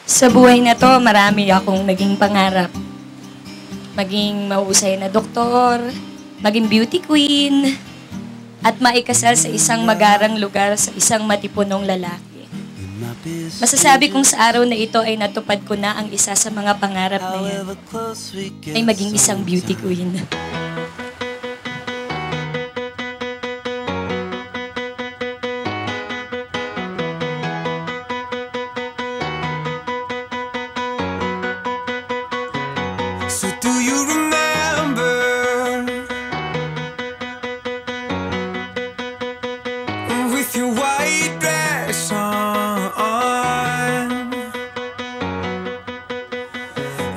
Sa buhay na to, marami akong naging pangarap. Maging mahusay na doktor, maging beauty queen, at maikasal sa isang magarang lugar sa isang matipunong lalaki. Masasabi kong sa araw na ito ay natupad ko na ang isa sa mga pangarap na yan, ay maging isang beauty queen. So do you remember with your white dress on?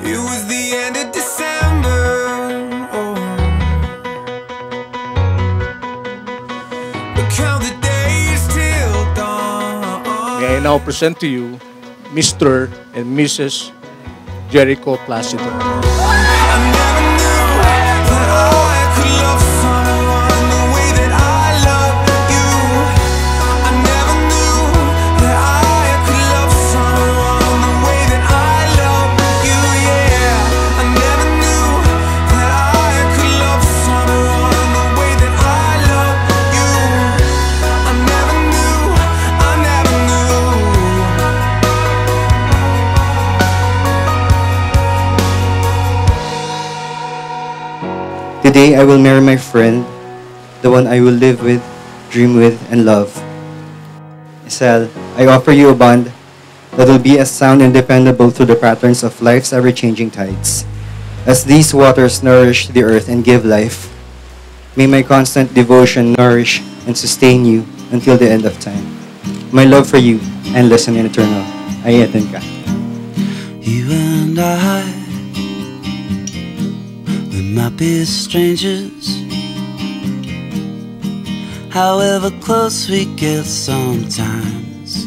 It was the end of December. Oh, but count the days till dawn. May I now present to you Mr. and Mrs. Jericho Placido. I never knew that I could love someone the way that I love you. I never knew that I could love someone the way that I love you. Yeah, I never knew that I could love someone the way that I love you. I never knew, I never knew. Today I will marry my friend, the one I will live with, dream with, and love. Isel, I offer you a bond that will be as sound and dependable through the patterns of life's ever-changing tides. As these waters nourish the earth and give life, may my constant devotion nourish and sustain you until the end of time. My love for you, endless and eternal. Ayatin ka. You and I, we might be strangers. However close we get sometimes,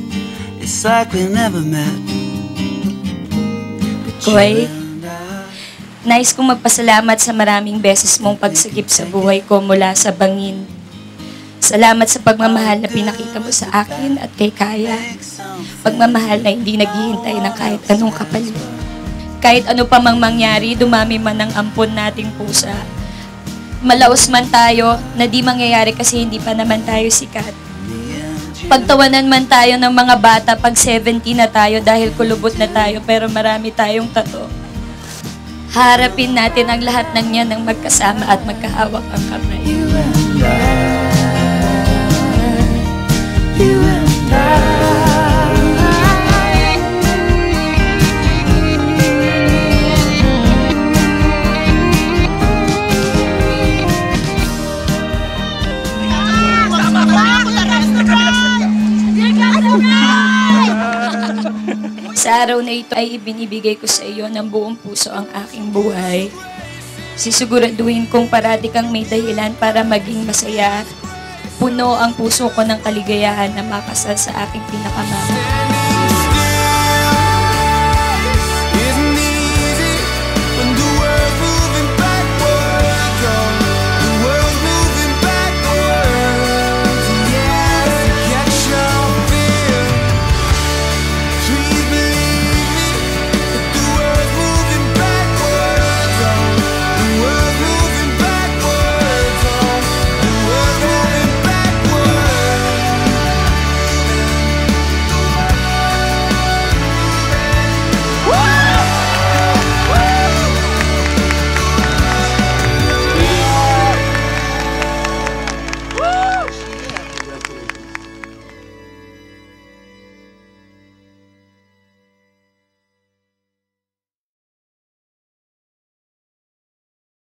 it's like we never met. Koy, nais kong magpasalamat sa maraming beses mong pagsagip sa buhay ko mula sa bangin. Salamat sa pagmamahal na pinakita mo sa akin at kay Kaya. Pagmamahal na hindi naghihintay ng kahit anong kapalit. Kahit ano pa mang mangyari, dumami man ang ampon nating pusa. Malaos man tayo, na di mangyayari kasi hindi pa naman tayo sikat. Pagtawanan man tayo ng mga bata pag 70 na tayo dahil kulubot na tayo pero marami tayong tato. Harapin natin ang lahat ng yan ng magkasama at magkahawak ang kamay. You and I. Sa araw na ito ay ibinibigay ko sa iyo ng buong puso ang aking buhay. Sisiguraduhin kong parati kang may dahilan para maging masaya. Puno ang puso ko ng kaligayahan na makasal sa aking pinakamamahal.